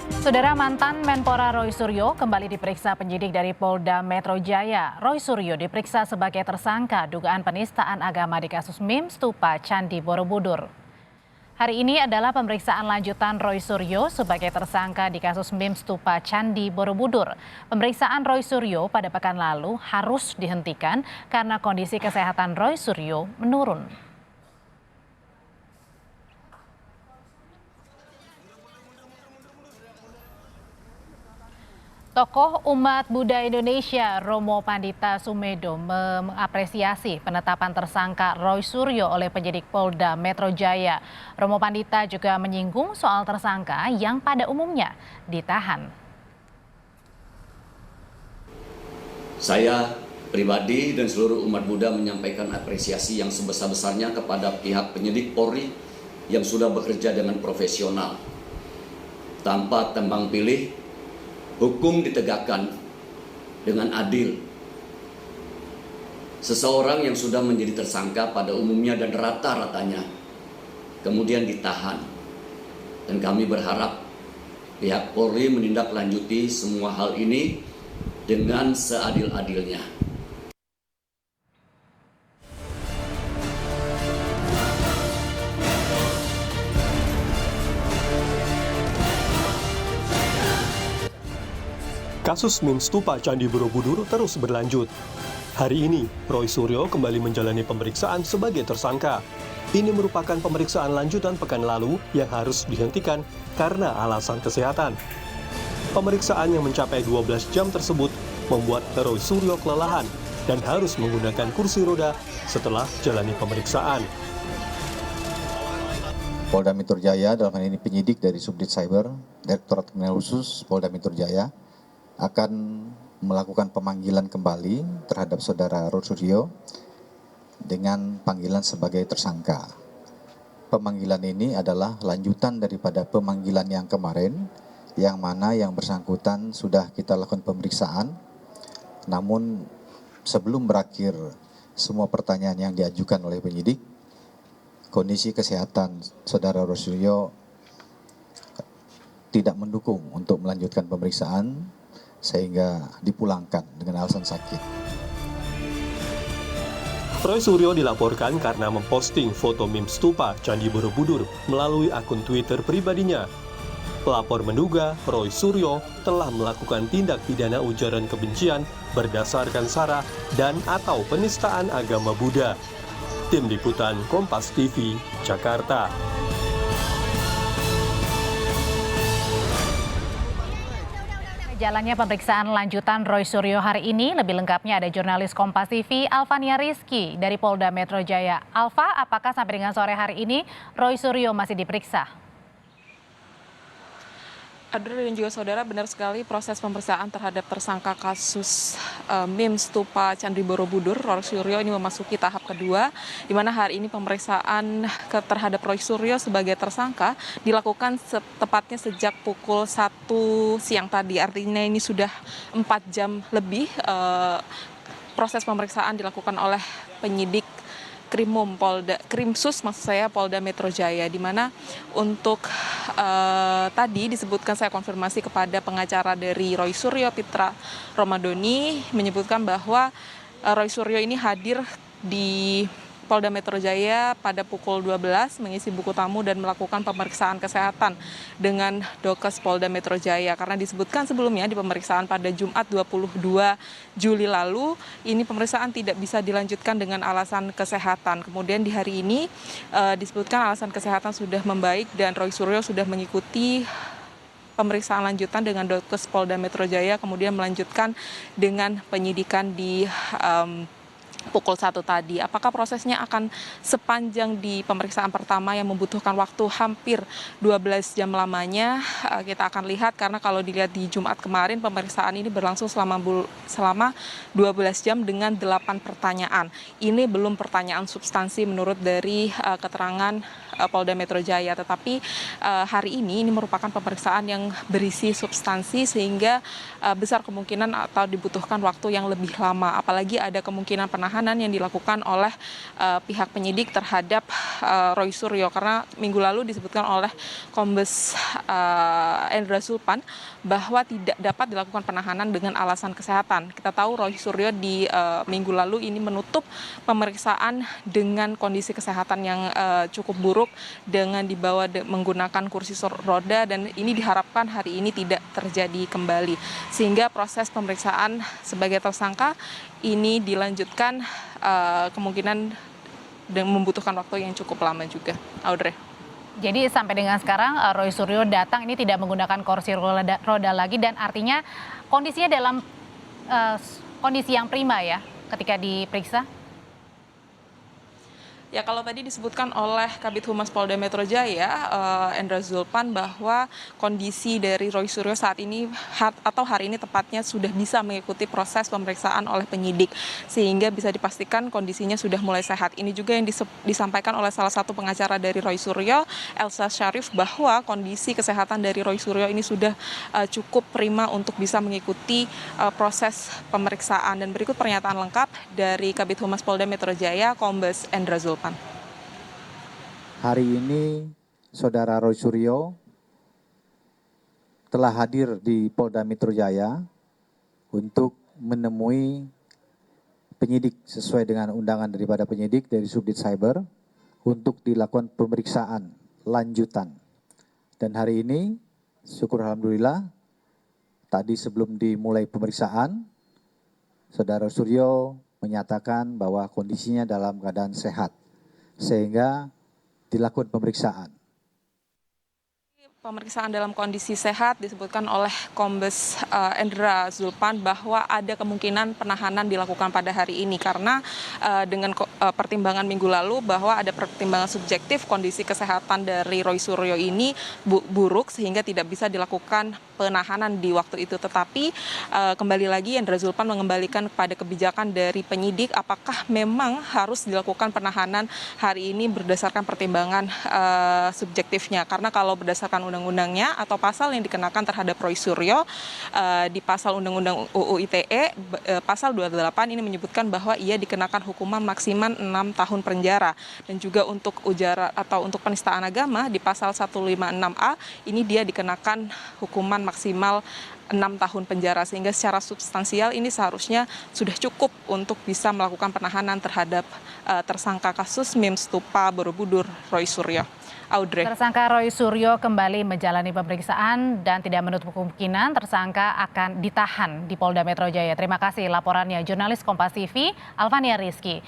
Saudara mantan Menpora Roy Suryo kembali diperiksa penyidik dari Polda Metro Jaya. Roy Suryo diperiksa sebagai tersangka dugaan penistaan agama di kasus MIM Stupa Candi Borobudur. Hari ini adalah pemeriksaan lanjutan Roy Suryo sebagai tersangka di kasus MIM Stupa Candi Borobudur. Pemeriksaan Roy Suryo pada pekan lalu harus dihentikan karena kondisi kesehatan Roy Suryo menurun. Tokoh umat Buddha Indonesia Romo Pandita Sumedo mengapresiasi penetapan tersangka Roy Suryo oleh penyidik Polda Metro Jaya. Romo Pandita juga menyinggung soal tersangka yang pada umumnya ditahan. Saya pribadi dan seluruh umat Buddha menyampaikan apresiasi yang sebesar-besarnya kepada pihak penyidik Polri yang sudah bekerja dengan profesional. Tanpa tembang pilih, hukum ditegakkan dengan adil. Seseorang yang sudah menjadi tersangka pada umumnya dan rata-ratanya kemudian ditahan. Dan kami berharap pihak Polri menindaklanjuti semua hal ini dengan seadil-adilnya. Kasus MIM Stupa Candi Borobudur terus berlanjut. Hari ini, Roy Suryo kembali menjalani pemeriksaan sebagai tersangka. Ini merupakan pemeriksaan lanjutan pekan lalu yang harus dihentikan karena alasan kesehatan. Pemeriksaan yang mencapai 12 jam tersebut membuat Roy Suryo kelelahan dan harus menggunakan kursi roda setelah jalani pemeriksaan. Polda Metro Jaya dalam hal ini penyidik dari Subdit Cyber, Direktorat Kriminal Khusus Polda Metro Jaya akan melakukan pemanggilan kembali terhadap saudara Roy Suryo dengan panggilan sebagai tersangka. Pemanggilan ini adalah lanjutan daripada pemanggilan yang kemarin, yang mana yang bersangkutan sudah kita lakukan pemeriksaan. Namun sebelum berakhir semua pertanyaan yang diajukan oleh penyidik, kondisi kesehatan saudara Roy Suryo tidak mendukung untuk melanjutkan pemeriksaan, sehingga dipulangkan dengan alasan sakit. Roy Suryo dilaporkan karena memposting foto MIM Stupa Candi Borobudur melalui akun Twitter pribadinya. Pelapor menduga Roy Suryo telah melakukan tindak pidana ujaran kebencian berdasarkan sara dan atau penistaan agama Buddha. Tim Liputan Kompas TV, Jakarta. Jalannya pemeriksaan lanjutan Roy Suryo hari ini, lebih lengkapnya ada jurnalis Kompas TV Alvania Rizky dari Polda Metro Jaya. Alva, apakah sampai dengan sore hari ini Roy Suryo masih diperiksa? Adra dan juga saudara, benar sekali proses pemeriksaan terhadap tersangka kasus MIM Stupa Candi Borobudur, Roy Suryo ini memasuki tahap kedua, di mana hari ini pemeriksaan terhadap Roy Suryo sebagai tersangka dilakukan tepatnya sejak pukul 1 siang tadi. Artinya ini sudah 4 jam lebih proses pemeriksaan dilakukan oleh penyidik Krimsus Polda Metro Jaya, di mana untuk tadi disebutkan, saya konfirmasi kepada pengacara dari Roy Suryo, Pitra Romadoni, menyebutkan bahwa Roy Suryo ini hadir di Polda Metro Jaya pada pukul 12 mengisi buku tamu dan melakukan pemeriksaan kesehatan dengan Dokes Polda Metro Jaya, karena disebutkan sebelumnya di pemeriksaan pada Jumat 22 Juli lalu ini pemeriksaan tidak bisa dilanjutkan dengan alasan kesehatan. Kemudian di hari ini disebutkan alasan kesehatan sudah membaik dan Roy Suryo sudah mengikuti pemeriksaan lanjutan dengan Dokes Polda Metro Jaya, kemudian melanjutkan dengan penyidikan di pukul 1 tadi. Apakah prosesnya akan sepanjang di pemeriksaan pertama yang membutuhkan waktu hampir 12 jam lamanya? Kita akan lihat, karena kalau dilihat di Jumat kemarin pemeriksaan ini berlangsung selama 12 jam dengan 8 pertanyaan. Ini belum pertanyaan substansi menurut dari keterangan Polda Metro Jaya. Tetapi hari ini merupakan pemeriksaan yang berisi substansi sehingga besar kemungkinan atau dibutuhkan waktu yang lebih lama. Apalagi ada kemungkinan penahanan yang dilakukan oleh pihak penyidik terhadap Roy Suryo, karena minggu lalu disebutkan oleh Kombes Endra Zulpan bahwa tidak dapat dilakukan penahanan dengan alasan kesehatan. Kita tahu Roy Suryo di minggu lalu ini menutup pemeriksaan dengan kondisi kesehatan yang cukup buruk dengan dibawa menggunakan kursi roda, dan ini diharapkan hari ini tidak terjadi kembali. Sehingga proses pemeriksaan sebagai tersangka ini dilanjutkan kemungkinan dan membutuhkan waktu yang cukup lama juga. Audrey. Jadi sampai dengan sekarang Roy Suryo datang ini tidak menggunakan kursi roda lagi, dan artinya kondisinya dalam kondisi yang prima ya ketika diperiksa? Ya, kalau tadi disebutkan oleh Kabid Humas Polda Metro Jaya, Endra Zulpan, bahwa kondisi dari Roy Suryo saat ini atau hari ini tepatnya sudah bisa mengikuti proses pemeriksaan oleh penyidik, sehingga bisa dipastikan kondisinya sudah mulai sehat. Ini juga yang disampaikan oleh salah satu pengacara dari Roy Suryo, Elsa Syarif, bahwa kondisi kesehatan dari Roy Suryo ini sudah cukup prima untuk bisa mengikuti proses pemeriksaan. Dan berikut pernyataan lengkap dari Kabid Humas Polda Metro Jaya, Kombes Endra Zulpan. Hari ini Saudara Roy Suryo telah hadir di Polda Metro Jaya untuk menemui penyidik sesuai dengan undangan daripada penyidik dari Subdit Cyber untuk dilakukan pemeriksaan lanjutan. Dan hari ini, syukur alhamdulillah, tadi sebelum dimulai pemeriksaan, Saudara Suryo menyatakan bahwa kondisinya dalam keadaan sehat, sehingga dilakukan pemeriksaan. Pemeriksaan dalam kondisi sehat disebutkan oleh Kombes Endra Zulpan bahwa ada kemungkinan penahanan dilakukan pada hari ini karena dengan pertimbangan minggu lalu bahwa ada pertimbangan subjektif kondisi kesehatan dari Roy Suryo ini buruk sehingga tidak bisa dilakukan penahanan di waktu itu. Tetapi kembali lagi Endra Zulpan mengembalikan kepada kebijakan dari penyidik apakah memang harus dilakukan penahanan hari ini berdasarkan pertimbangan subjektifnya, karena kalau berdasarkan undang-undangnya atau pasal yang dikenakan terhadap Roy Suryo di pasal Undang-Undang UU ITE pasal 28 ini menyebutkan bahwa ia dikenakan hukuman maksimal 6 tahun penjara, dan juga untuk ujaran atau untuk penistaan agama di pasal 156A ini dia dikenakan hukuman maksimal 6 tahun penjara, sehingga secara substansial ini seharusnya sudah cukup untuk bisa melakukan penahanan terhadap tersangka kasus MIM Stupa Borobudur Roy Suryo. Audrey. Tersangka Roy Suryo kembali menjalani pemeriksaan dan tidak menutup kemungkinan tersangka akan ditahan di Polda Metro Jaya. Terima kasih laporannya jurnalis Kompas TV Alvania Rizky.